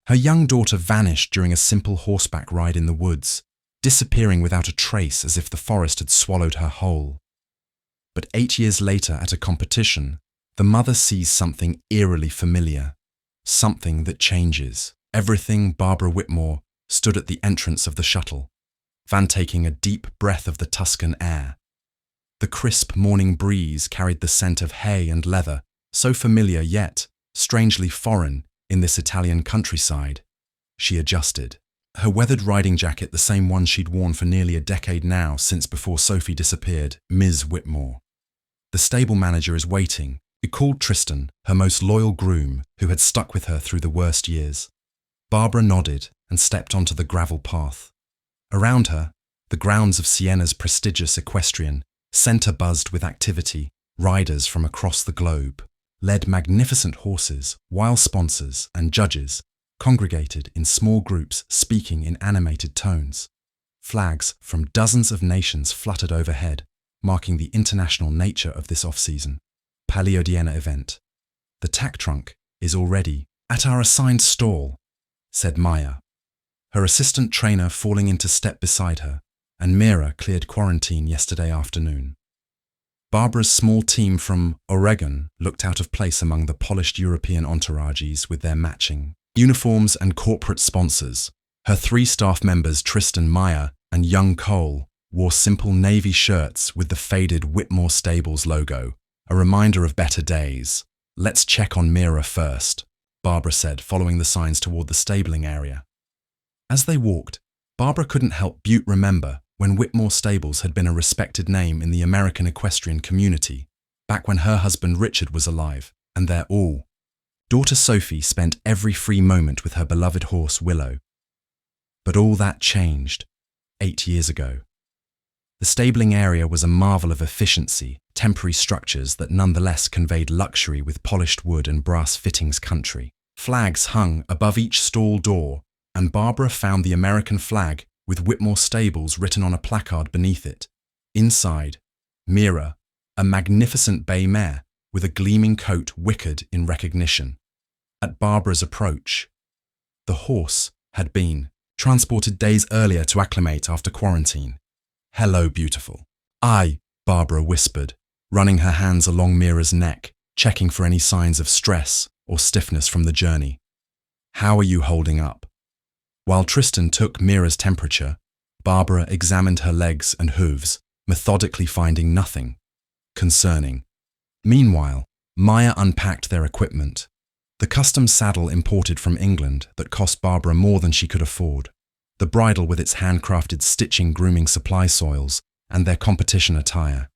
Her young daughter vanished during a simple horseback ride in the woods, disappearing without a trace as if the forest had swallowed her whole. But 8 years later at a competition, the mother sees something eerily familiar, something that changes. Everything Barbara Whitmore stood at the entrance of the shuttle, Van taking a deep breath of the Tuscan air. The crisp morning breeze carried the scent of hay and leather, so familiar yet strangely foreign in this Italian countryside. She adjusted. Her weathered riding jacket, the same one she'd worn for nearly a decade now since before Sophie disappeared, Ms. Whitmore. The stable manager is waiting. He called Tristan, her most loyal groom, who had stuck with her through the worst years. Barbara nodded and stepped onto the gravel path. Around her, the grounds of Siena's prestigious equestrian centre buzzed with activity. Riders from across the globe led magnificent horses, while sponsors and judges congregated in small groups speaking in animated tones. Flags from dozens of nations fluttered overhead, marking the international nature of this off-season Paleodiana event. "The tack trunk is already at our assigned stall," said Maya, her assistant trainer falling into step beside her, and Mira cleared quarantine yesterday afternoon. Barbara's small team from Oregon looked out of place among the polished European entourages with their matching uniforms and corporate sponsors. Her 3 staff members, Tristan, Maya, and young Cole, wore simple navy shirts with the faded Whitmore Stables logo, a reminder of better days. "Let's check on Mira first," Barbara said, following the signs toward the stabling area. As they walked, Barbara couldn't help but remember when Whitmore Stables had been a respected name in the American equestrian community, back when her husband Richard was alive, and their daughter Sophie spent every free moment with her beloved horse Willow. But all that changed 8 years ago. The stabling area was a marvel of efficiency, temporary structures that nonetheless conveyed luxury with polished wood and brass fittings country. Flags hung above each stall door, and Barbara found the American flag with Whitmore Stables written on a placard beneath it. Inside, Mira, a magnificent bay mare with a gleaming coat, whickered in recognition. At Barbara's approach, the horse had been transported days earlier to acclimate after quarantine. "Hello, beautiful." Barbara whispered, running her hands along Mira's neck, checking for any signs of stress or stiffness from the journey. "How are you holding up?" While Tristan took Mira's temperature, Barbara examined her legs and hooves, methodically finding nothing concerning. Meanwhile, Maya unpacked their equipment. The custom saddle imported from England that cost Barbara more than she could afford, the bridle with its handcrafted stitching grooming supply soils, and their competition attire.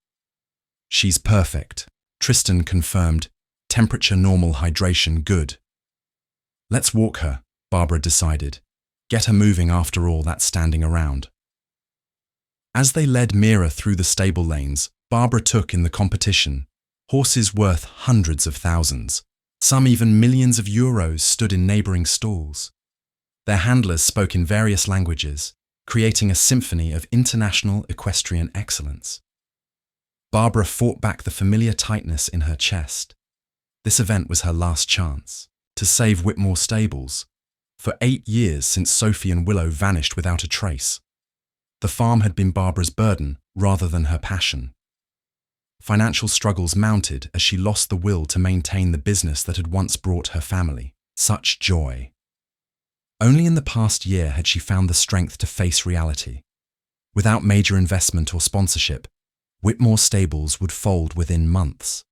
"She's perfect," Tristan confirmed. "Temperature normal, hydration good." "Let's walk her," Barbara decided. "Get her moving after all that standing around." As they led Mira through the stable lanes Barbara took in the competition, horses worth hundreds of thousands, some even millions of euros, stood in neighbouring stalls. Their handlers spoke in various languages, creating a symphony of international equestrian excellence. Barbara fought back the familiar tightness in her chest. This event was her last chance to save Whitmore Stables. For 8 years since Sophie and Willow vanished without a trace, the farm had been Barbara's burden rather than her passion. Financial struggles mounted as she lost the will to maintain the business that had once brought her family such joy. Only in the past year had she found the strength to face reality. Without major investment or sponsorship, Whitmore Stables would fold within months.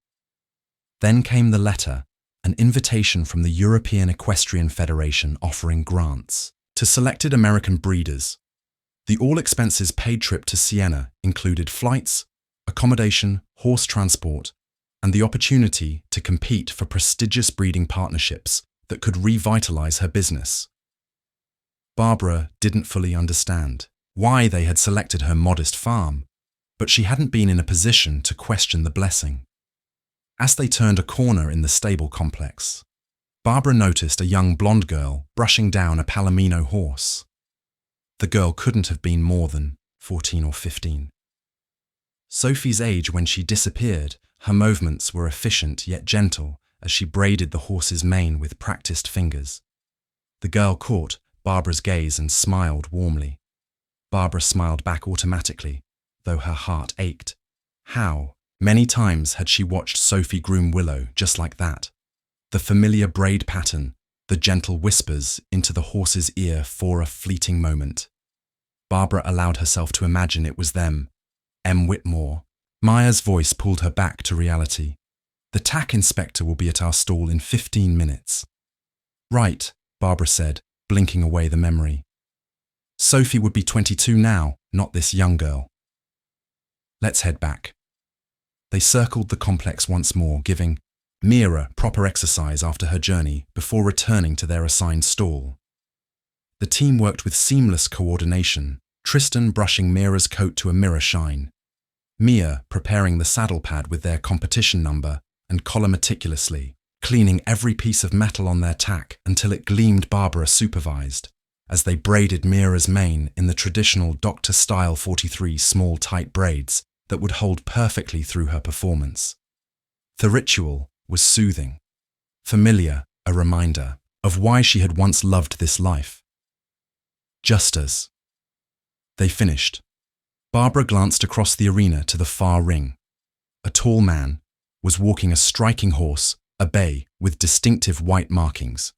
Then came the letter, an invitation from the European Equestrian Federation offering grants to selected American breeders. The all-expenses-paid trip to Siena included flights, accommodation, horse transport, and the opportunity to compete for prestigious breeding partnerships that could revitalize her business. Barbara didn't fully understand why they had selected her modest farm, but she hadn't been in a position to question the blessing. As they turned a corner in the stable complex, Barbara noticed a young blonde girl brushing down a Palomino horse. The girl couldn't have been more than 14 or 15. Sophie's age when she disappeared, her movements were efficient yet gentle as she braided the horse's mane with practiced fingers. The girl caught Barbara's gaze and smiled warmly. Barbara smiled back automatically, though her heart ached. How many times had she watched Sophie groom Willow just like that? The familiar braid pattern, the gentle whispers into the horse's ear for a fleeting moment. Barbara allowed herself to imagine it was them. M. Whitmore. Maya's voice pulled her back to reality. The tack inspector will be at our stall in 15 minutes. Right, Barbara said, blinking away the memory. Sophie would be 22 now, not this young girl. Let's head back. They circled the complex once more, giving Mira proper exercise after her journey before returning to their assigned stall. The team worked with seamless coordination, Tristan brushing Mira's coat to a mirror shine, Mia preparing the saddle pad with their competition number and collar meticulously, cleaning every piece of metal on their tack until it gleamed. Barbara supervised, as they braided Mira's mane in the traditional Doctor-style 43 small tight braids that would hold perfectly through her performance. The ritual was soothing, familiar, a reminder of why she had once loved this life. Just as they finished, Barbara glanced across the arena to the far ring. A tall man was walking a striking horse, a bay with distinctive white markings.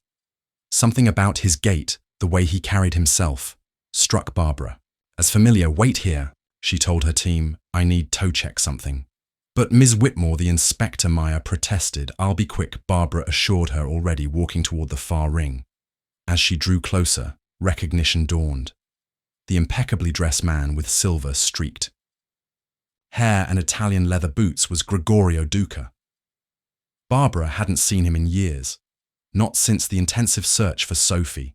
Something about his gait, the way he carried himself, struck Barbara as familiar. Wait here, she told her team. I need toe check something. But Ms. Whitmore, the inspector, Maya protested. I'll be quick, Barbara assured her, already walking toward the far ring. As she drew closer, recognition dawned. The impeccably dressed man with silver streaked hair and Italian leather boots was Gregorio Duca. Barbara hadn't seen him in years, not since the intensive search for Sophie.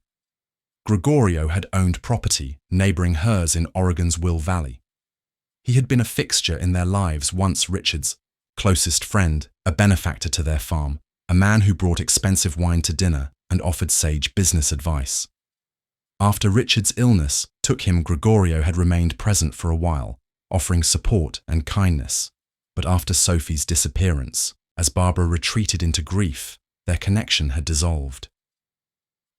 Gregorio had owned property neighboring hers in Oregon's Will Valley. He had been a fixture in their lives, once Richard's closest friend, a benefactor to their farm, a man who brought expensive wine to dinner and offered sage business advice. After Richard's illness took him, Gregorio had remained present for a while, offering support and kindness. But after Sophie's disappearance, as Barbara retreated into grief, their connection had dissolved.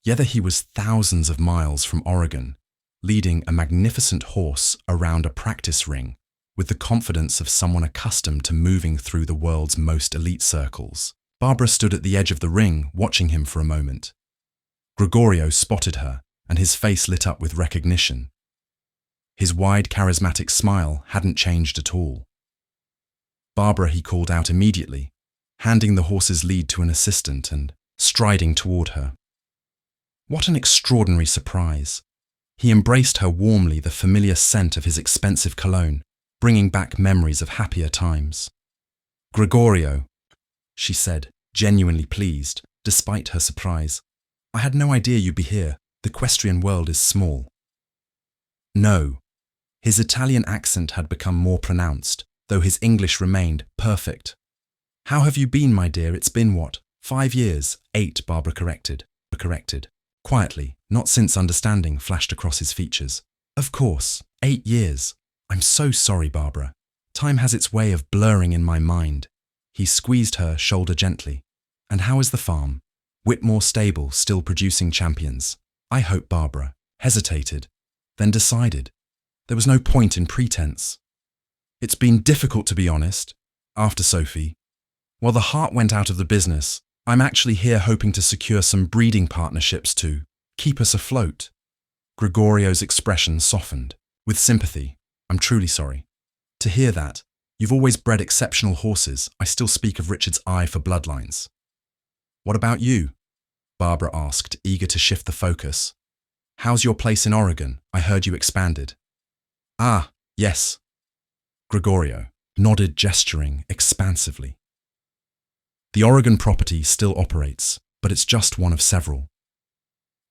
Yet he was thousands of miles from Oregon, leading a magnificent horse around a practice ring with the confidence of someone accustomed to moving through the world's most elite circles. Barbara stood at the edge of the ring, watching him for a moment. Gregorio spotted her, and his face lit up with recognition. His wide, charismatic smile hadn't changed at all. Barbara, he called out immediately, handing the horse's lead to an assistant and striding toward her. What an extraordinary surprise! He embraced her warmly, the familiar scent of his expensive cologne, bringing back memories of happier times. Gregorio, she said, genuinely pleased, despite her surprise. I had no idea you'd be here. The equestrian world is small. No. His Italian accent had become more pronounced, though his English remained perfect. How have you been, my dear? It's been what? 5 years? 8, Barbara corrected. Quietly, not since understanding flashed across his features. Of course, 8 years. I'm so sorry, Barbara. Time has its way of blurring in my mind. He squeezed her shoulder gently. And how is the farm? Whitmore stable, still producing champions? I hope. Barbara hesitated, then decided. There was no point in pretense. It's been difficult, to be honest. After Sophie, while the heart went out of the business, I'm actually here hoping to secure some breeding partnerships to keep us afloat. Gregorio's expression softened. With sympathy. I'm truly sorry. To hear that. You've always bred exceptional horses. I still speak of Richard's eye for bloodlines. What about you? Barbara asked, eager to shift the focus. How's your place in Oregon? I heard you expanded. Ah, yes. Gregorio nodded, gesturing expansively. The Oregon property still operates, but it's just one of several.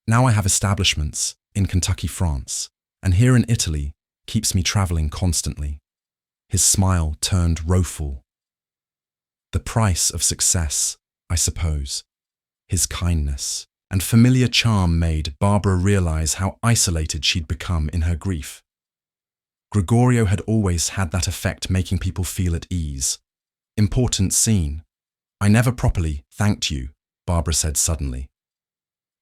Now I have establishments in Kentucky, France, and here in Italy keeps me traveling constantly. His smile turned rueful. The price of success, I suppose. His kindness and familiar charm made Barbara realize how isolated she'd become in her grief. Gregorio had always had that effect, making people feel at ease. Important scene. I never properly thanked you, Barbara said suddenly.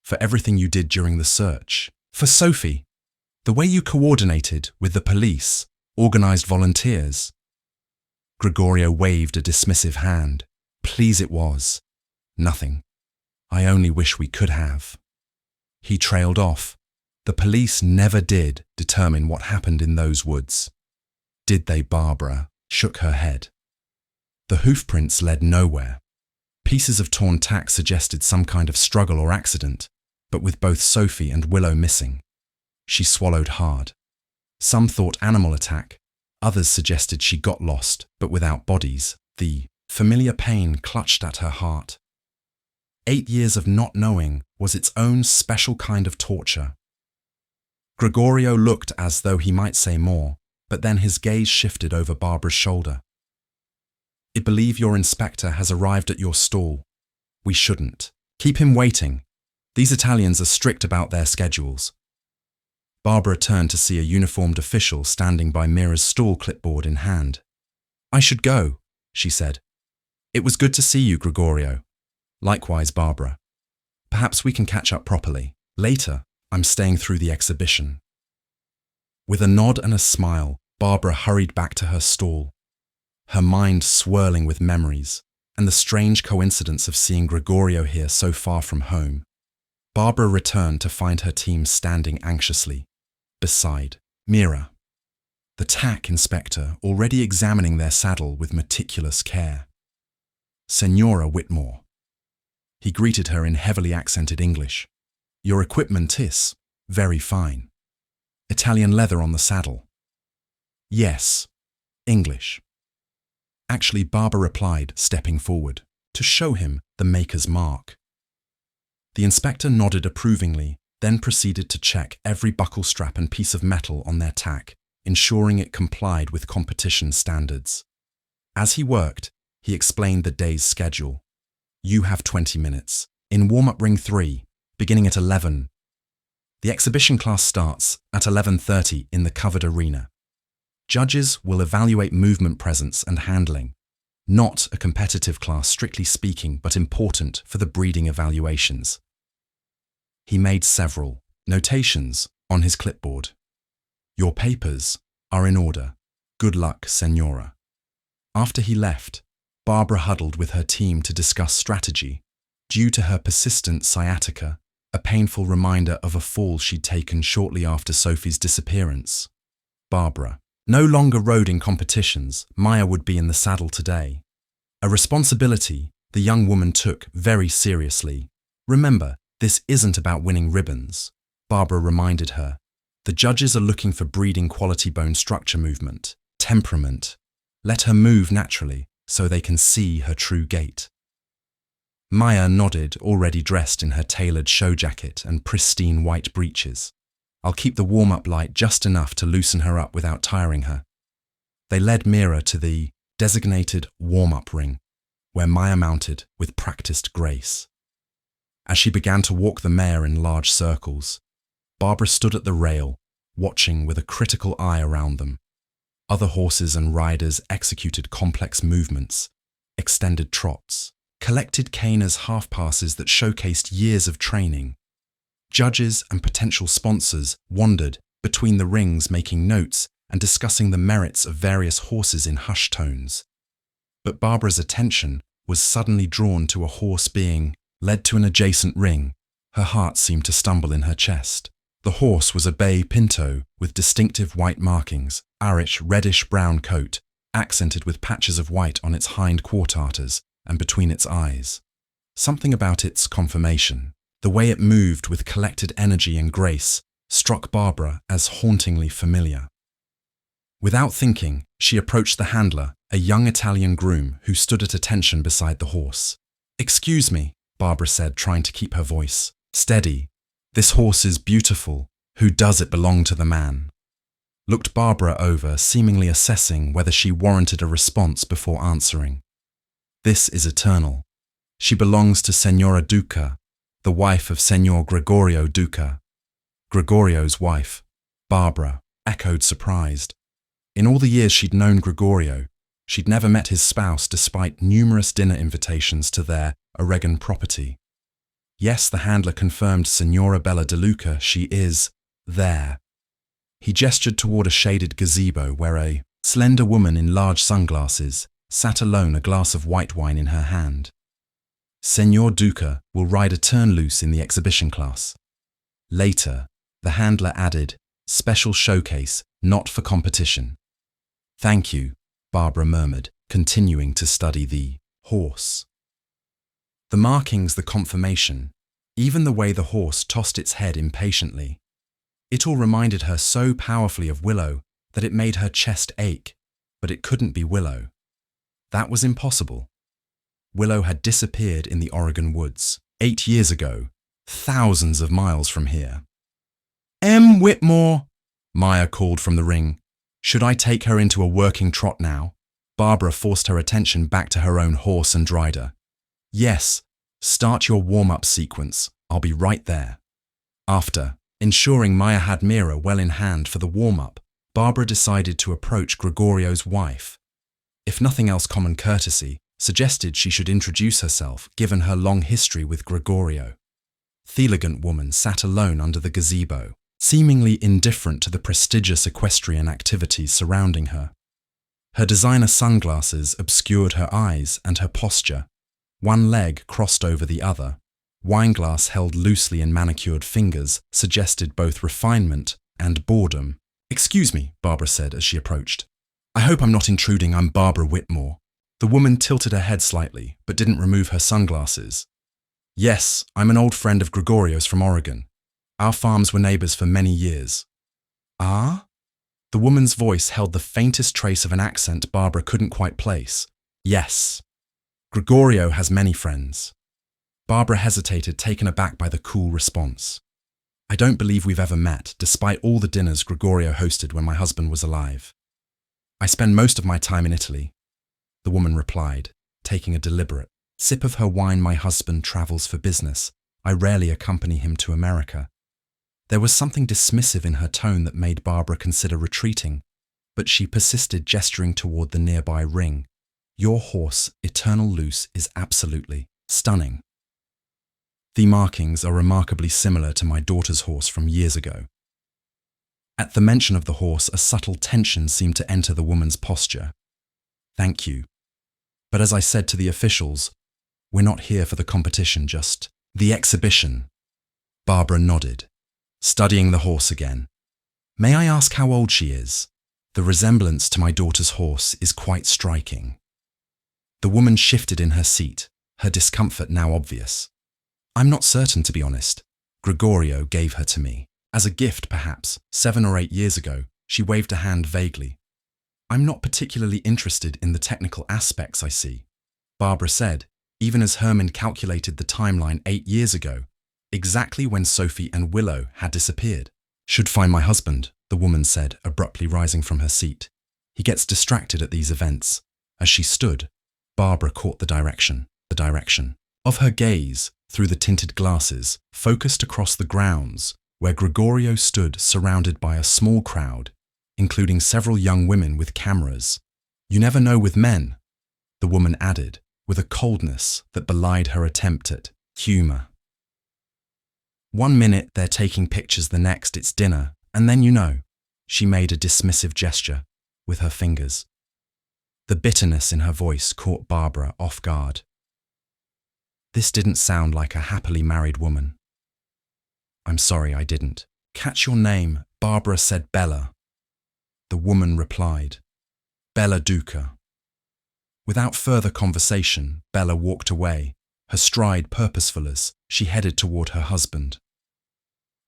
for everything you did during the search. For Sophie, the way you coordinated with the police, organized volunteers. Gregorio waved a dismissive hand. Please, it was. Nothing. I only wish we could have. He trailed off. The police never did determine what happened in those woods. Did they? Barbara shook her head. The hoofprints led nowhere. Pieces of torn tack suggested some kind of struggle or accident, but with both Sophie and Willow missing. She swallowed hard. Some thought animal attack, others suggested she got lost, but without bodies. The familiar pain clutched at her heart. 8 years of not knowing was its own special kind of torture. Gregorio looked as though he might say more, but then his gaze shifted over Barbara's shoulder. I believe your inspector has arrived at your stall. We shouldn't. Keep him waiting. These Italians are strict about their schedules. Barbara turned to see a uniformed official standing by Mira's stall, clipboard in hand. I should go, she said. It was good to see you, Gregorio. Likewise, Barbara. Perhaps we can catch up properly. Later, I'm staying through the exhibition. With a nod and a smile, Barbara hurried back to her stall, her mind swirling with memories and the strange coincidence of seeing Gregorio here so far from home. Barbara returned to find her team standing anxiously beside Mira, the tack inspector already examining their saddle with meticulous care. Senora Whitmore. He greeted her in heavily accented English. Your equipment is very fine. Italian leather on the saddle. Yes, English. Actually, Barbara replied, stepping forward, to show him the maker's mark. The inspector nodded approvingly, then proceeded to check every buckle strap and piece of metal on their tack, ensuring it complied with competition standards. As he worked, he explained the day's schedule. You have 20 minutes. In warm-up ring 3, beginning at 11. The exhibition class starts at 11:30 in the covered arena. Judges will evaluate movement presence and handling. Not a competitive class, strictly speaking, but important for the breeding evaluations. He made several notations on his clipboard. Your papers are in order. Good luck, Senora. After he left, Barbara huddled with her team to discuss strategy. Due to her persistent sciatica, a painful reminder of a fall she'd taken shortly after Sophie's disappearance. Barbara no longer rode in competitions. Maya would be in the saddle today. A responsibility the young woman took very seriously. Remember, this isn't about winning ribbons, Barbara reminded her. The judges are looking for breeding quality, bone structure, movement, temperament. Let her move naturally so they can see her true gait. Maya nodded, already dressed in her tailored show jacket and pristine white breeches. I'll keep the warm-up light just enough to loosen her up without tiring her. They led Mira to the designated warm-up ring, where Maya mounted with practiced grace. As she began to walk the mare in large circles, Barbara stood at the rail, watching with a critical eye around them. Other horses and riders executed complex movements, extended trots, collected cane as half-passes that showcased years of training. Judges and potential sponsors wandered between the rings, making notes and discussing the merits of various horses in hushed tones. But Barbara's attention was suddenly drawn to a horse being led to an adjacent ring. Her heart seemed to stumble in her chest. The horse was a bay pinto with distinctive white markings, Irish reddish-brown coat, accented with patches of white on its hind quarters and between its eyes. Something about its conformation, the way it moved with collected energy and grace, struck Barbara as hauntingly familiar. Without thinking, she approached the handler, a young Italian groom who stood at attention beside the horse. Excuse me, Barbara said, trying to keep her voice steady. This horse is beautiful. Who does it belong to? The man looked Barbara over, seemingly assessing whether she warranted a response before answering. This is eternal. She belongs to Senora Duca, the wife of Senor Gregorio Duca. Gregorio's wife, Barbara echoed, surprised. In all the years she'd known Gregorio, she'd never met his spouse despite numerous dinner invitations to their Oregon property. Yes, the handler confirmed, Signora Bella DeLuca, she is there. He gestured toward a shaded gazebo where a slender woman in large sunglasses sat alone, a glass of white wine in her hand. Senor Duca will ride a turn loose in the exhibition class. Later, the handler added, special showcase, not for competition. Thank you, Barbara murmured, continuing to study the horse. The markings, the conformation, even the way the horse tossed its head impatiently. It all reminded her so powerfully of Willow that it made her chest ache, but it couldn't be Willow. That was impossible. Willow had disappeared in the Oregon woods 8 years ago, thousands of miles from here. M. Whitmore, Maya called from the ring. Should I take her into a working trot now? Barbara forced her attention back to her own horse and rider. Yes, start your warm-up sequence. I'll be right there. After ensuring Maya had Mira well in hand for the warm-up, Barbara decided to approach Gregorio's wife. If nothing else, common courtesy suggested she should introduce herself, given her long history with Gregorio. The elegant woman sat alone under the gazebo, seemingly indifferent to the prestigious equestrian activities surrounding her. Her designer sunglasses obscured her eyes and her posture, one leg crossed over the other. Wineglass held loosely in manicured fingers suggested both refinement and boredom. Excuse me, Barbara said as she approached. I hope I'm not intruding. I'm Barbara Whitmore. The woman tilted her head slightly, but didn't remove her sunglasses. Yes, I'm an old friend of Gregorio's from Oregon. Our farms were neighbors for many years. Ah? The woman's voice held the faintest trace of an accent Barbara couldn't quite place. Yes. Gregorio has many friends. Barbara hesitated, taken aback by the cool response. I don't believe we've ever met, despite all the dinners Gregorio hosted when my husband was alive. I spend most of my time in Italy, the woman replied, taking a deliberate sip of her wine. My husband travels for business. I rarely accompany him to America. There was something dismissive in her tone that made Barbara consider retreating, but she persisted, gesturing toward the nearby ring. Your horse, Eternal Loose, is absolutely stunning. The markings are remarkably similar to my daughter's horse from years ago. At the mention of the horse, a subtle tension seemed to enter the woman's posture. Thank you. But as I said to the officials, we're not here for the competition, just the exhibition. Barbara nodded, studying the horse again. May I ask how old she is? The resemblance to my daughter's horse is quite striking. The woman shifted in her seat, her discomfort now obvious. I'm not certain, to be honest. Gregorio gave her to me. As a gift, perhaps, 7 or 8 years ago. She waved a hand vaguely. I'm not particularly interested in the technical aspects, I see. Barbara said, even as Herman calculated the timeline 8 years ago, exactly when Sophie and Willow had disappeared. Should find my husband, the woman said, abruptly rising from her seat. He gets distracted at these events. As she stood, Barbara caught the direction of her gaze through the tinted glasses, focused across the grounds, where Gregorio stood surrounded by a small crowd, including several young women with cameras. You never know with men, the woman added, with a coldness that belied her attempt at humor. 1 minute they're taking pictures, the next it's dinner, and then you know. She made a dismissive gesture with her fingers. The bitterness in her voice caught Barbara off guard. This didn't sound like a happily married woman. I'm sorry, I didn't catch your name. Barbara said. Bella. The woman replied, Bella Duca. Without further conversation, Bella walked away, her stride purposeful as she headed toward her husband.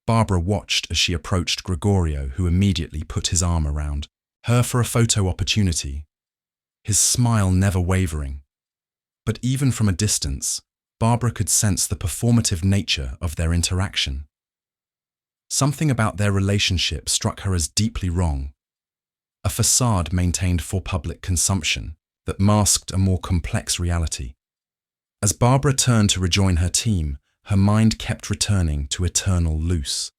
Barbara watched as she approached Gregorio, who immediately put his arm around her for a photo opportunity, his smile never wavering. But even from a distance, Barbara could sense the performative nature of their interaction. Something about their relationship struck her as deeply wrong, a facade maintained for public consumption that masked a more complex reality. As Barbara turned to rejoin her team, her mind kept returning to Eternal Loose.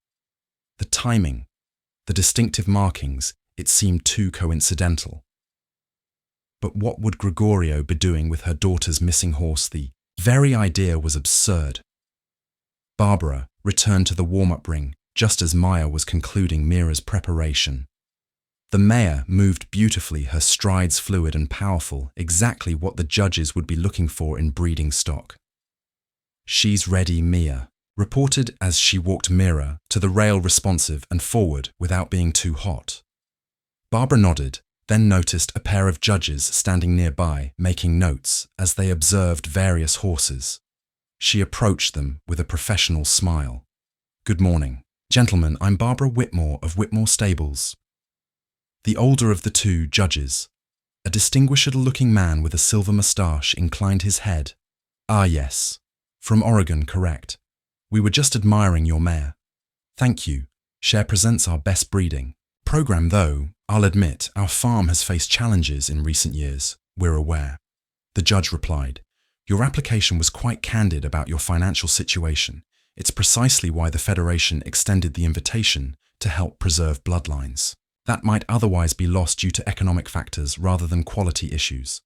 The timing, the distinctive markings, it seemed too coincidental. But what would Gregorio be doing with her daughter's missing horse? The very idea was absurd. Barbara returned to the warm-up ring just as Maya was concluding Mira's preparation. The mare moved beautifully, her strides fluid and powerful, exactly what the judges would be looking for in breeding stock. "She's ready, Mia," reported as she walked Mira to the rail, responsive and forward without being too hot. Barbara nodded, then noticed a pair of judges standing nearby making notes as they observed various horses. She approached them with a professional smile. "Good morning. Gentlemen, I'm Barbara Whitmore of Whitmore Stables." The older of the two judges, a distinguished-looking man with a silver moustache, inclined his head. "Ah, yes. From Oregon, correct. We were just admiring your mare. Thank you. She presents our best breeding program, though I'll admit our farm has faced challenges in recent years. We're aware." The judge replied, "Your application was quite candid about your financial situation. It's precisely why the Federation extended the invitation to help preserve bloodlines that might otherwise be lost due to economic factors rather than quality issues."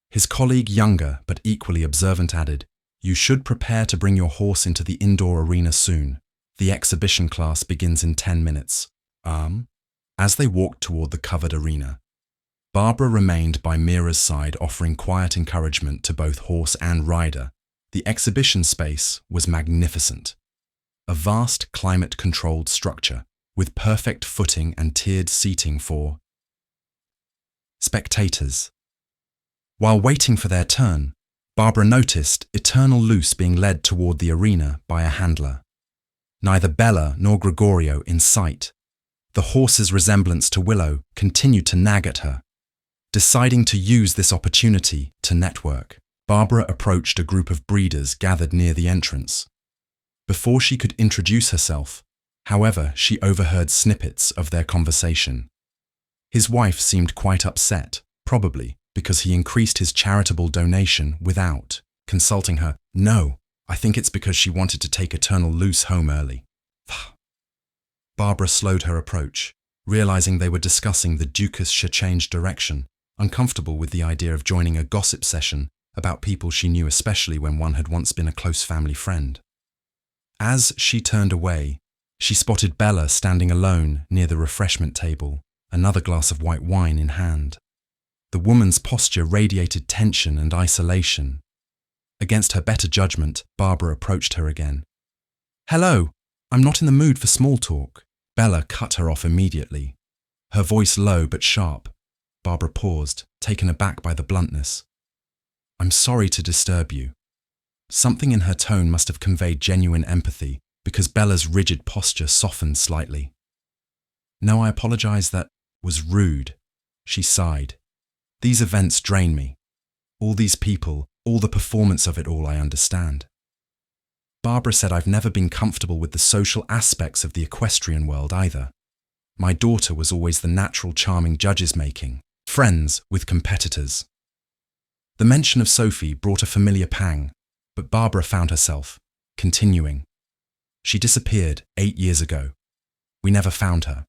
His colleague, younger but equally observant, added, "You should prepare to bring your horse into the indoor arena soon. The exhibition class begins in 10 minutes. As they walked toward the covered arena, Barbara remained by Mira's side, offering quiet encouragement to both horse and rider. The exhibition space was magnificent. A vast climate-controlled structure with perfect footing and tiered seating for spectators. While waiting for their turn, Barbara noticed Eternal Loose being led toward the arena by a handler. Neither Bella nor Gregorio in sight. The horse's resemblance to Willow continued to nag at her. Deciding to use this opportunity to network, Barbara approached a group of breeders gathered near the entrance. Before she could introduce herself, however, she overheard snippets of their conversation. His wife seemed quite upset, probably because he increased his charitable donation without consulting her. "No, I think it's because she wanted to take Eternal Loose home early." Barbara slowed her approach, realizing they were discussing the Dukas should change direction, uncomfortable with the idea of joining a gossip session about people she knew, especially when one had once been a close family friend. As she turned away, she spotted Bella standing alone near the refreshment table, another glass of white wine in hand. The woman's posture radiated tension and isolation. Against her better judgment, Barbara approached her again. "Hello, I'm not in the mood for small talk." Bella cut her off immediately, her voice low but sharp. Barbara paused, taken aback by the bluntness. "I'm sorry to disturb you." Something in her tone must have conveyed genuine empathy, because Bella's rigid posture softened slightly. "No, I apologize, that was rude," she sighed. "These events drain me. All these people, all the performance of it all, I understand." Barbara said, "I've never been comfortable with the social aspects of the equestrian world either. My daughter was always the natural, charming judges making friends with competitors." The mention of Sophie brought a familiar pang, but Barbara found herself continuing. "She disappeared 8 years ago. We never found her."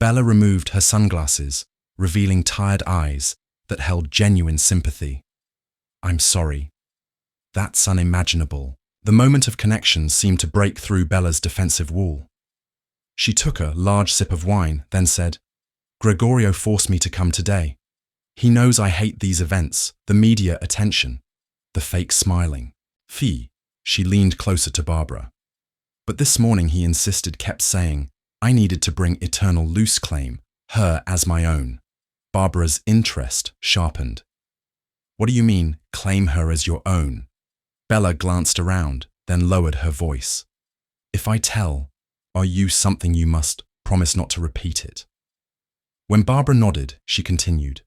Bella removed her sunglasses, revealing tired eyes that held genuine sympathy. "I'm sorry. That's unimaginable." The moment of connection seemed to break through Bella's defensive wall. She took a large sip of wine, then said, "Gregorio forced me to come today. He knows I hate these events, the media attention, the fake smiling." Fee, she leaned closer to Barbara. "But this morning he insisted, kept saying, I needed to bring Eternal Loose claim, her as my own." Barbara's interest sharpened. "What do you mean, claim her as your own?" Bella glanced around, then lowered her voice. "If I tell, are you something you must promise not to repeat it?" When Barbara nodded, she continued.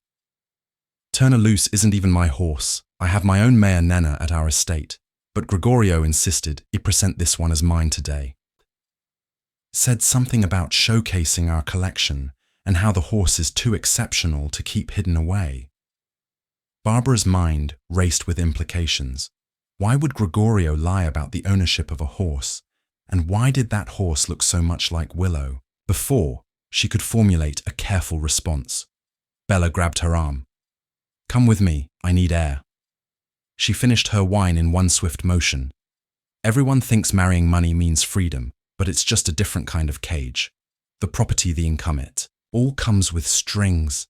"Eternal Loose isn't even my horse. I have my own mare Nena at our estate, but Gregorio insisted I present this one as mine today. Said something about showcasing our collection and how the horse is too exceptional to keep hidden away." Barbara's mind raced with implications. Why would Gregorio lie about the ownership of a horse? And why did that horse look so much like Willow? Before she could formulate a careful response, Bella grabbed her arm. "Come with me, I need air." She finished her wine in one swift motion. Everyone thinks marrying money means freedom, but it's just a different kind of cage. The property, the income, it all comes with strings.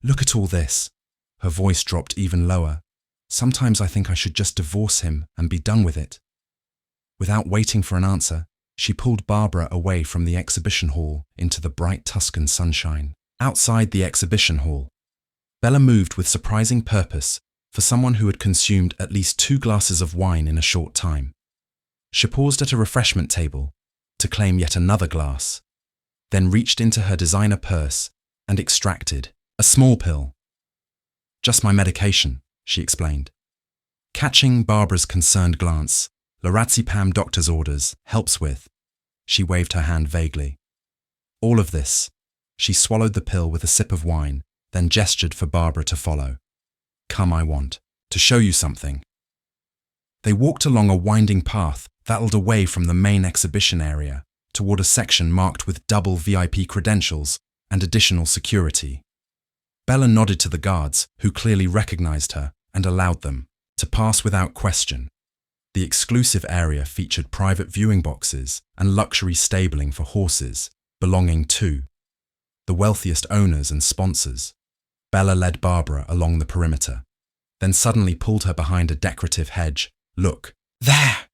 Look at all this. Her voice dropped even lower. Sometimes I think I should just divorce him and be done with it. Without waiting for an answer, she pulled Barbara away from the exhibition hall into the bright Tuscan sunshine. Outside the exhibition hall, Bella moved with surprising purpose for someone who had consumed at least 2 glasses of wine in a short time. She paused at a refreshment table to claim yet another glass, then reached into her designer purse and extracted a small pill. "Just my medication," she explained. Catching Barbara's concerned glance, "Lorazepam doctor's orders, helps with." She waved her hand vaguely. "All of this." She swallowed the pill with a sip of wine, then gestured for Barbara to follow. "Come, I want to show you something." They walked along a winding path that led away from the main exhibition area toward a section marked with double VIP credentials and additional security. Bella nodded to the guards, who clearly recognized her, and allowed them to pass without question. The exclusive area featured private viewing boxes and luxury stabling for horses belonging to the wealthiest owners and sponsors. Bella led Barbara along the perimeter, then suddenly pulled her behind a decorative hedge. "Look, there!"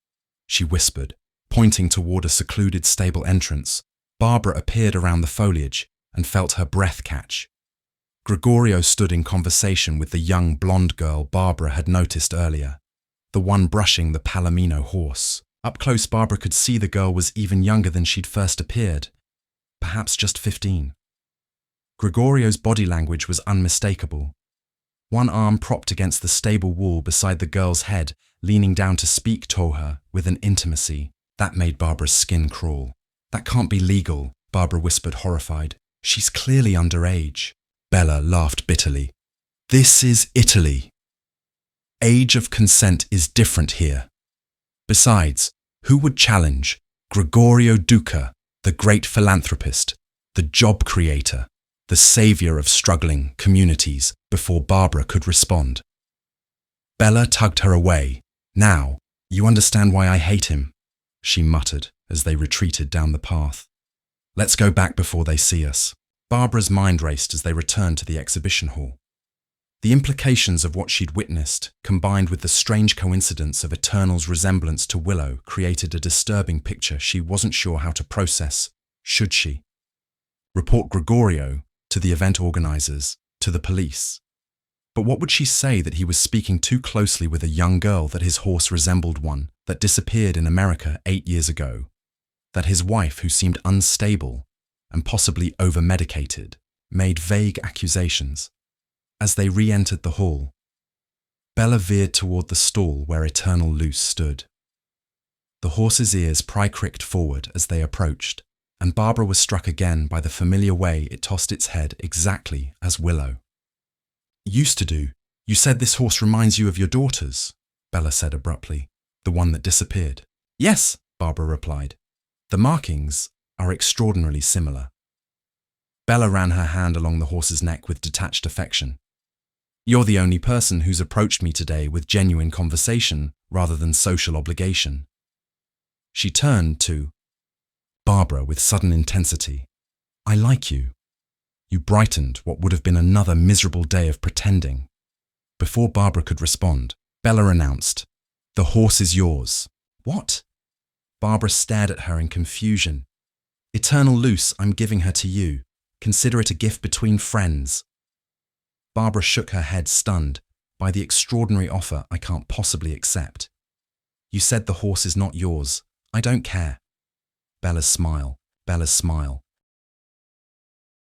she whispered, pointing toward a secluded stable entrance. Barbara appeared around the foliage and felt her breath catch. Gregorio stood in conversation with the young blonde girl Barbara had noticed earlier, the one brushing the Palomino horse. Up close, Barbara could see the girl was even younger than she'd first appeared, perhaps just 15. Gregorio's body language was unmistakable. One arm propped against the stable wall beside the girl's head, leaning down to speak to her with an intimacy that made Barbara's skin crawl. "That can't be legal," Barbara whispered, horrified. "She's clearly underage." Bella laughed bitterly. "This is Italy. Age of consent is different here. Besides, who would challenge Gregorio Duca, the great philanthropist, the job creator, the savior of struggling communities?" Before Barbara could respond, Bella tugged her away. "Now, you understand why I hate him," she muttered as they retreated down the path. "Let's go back before they see us." Barbara's mind raced as they returned to the exhibition hall. The implications of what she'd witnessed, combined with the strange coincidence of Eternal's resemblance to Willow, created a disturbing picture she wasn't sure how to process. Should she report Gregorio to the event organizers, to the police? But what would she say that he was speaking too closely with a young girl, that his horse resembled one that disappeared in America 8 years ago, that his wife, who seemed unstable and possibly over-medicated, made vague accusations? As they re-entered the hall, Bella veered toward the stall where Eternal Loose stood. The horse's ears pry-cricked forward as they approached, and Barbara was struck again by the familiar way it tossed its head, exactly as Willow used to do. "You said this horse reminds you of your daughters," Bella said abruptly, "the one that disappeared." "Yes," Barbara replied. "The markings are extraordinarily similar." Bella ran her hand along the horse's neck with detached affection. "You're the only person who's approached me today with genuine conversation rather than social obligation." She turned to Barbara with sudden intensity. "I like you. You brightened what would have been another miserable day of pretending." Before Barbara could respond, Bella announced, "The horse is yours." "What?" Barbara stared at her in confusion. "Eternal Loose, I'm giving her to you. Consider it a gift between friends." Barbara shook her head, stunned by the extraordinary offer I can't possibly accept. "You said the horse is not yours. I don't care." Bella's smile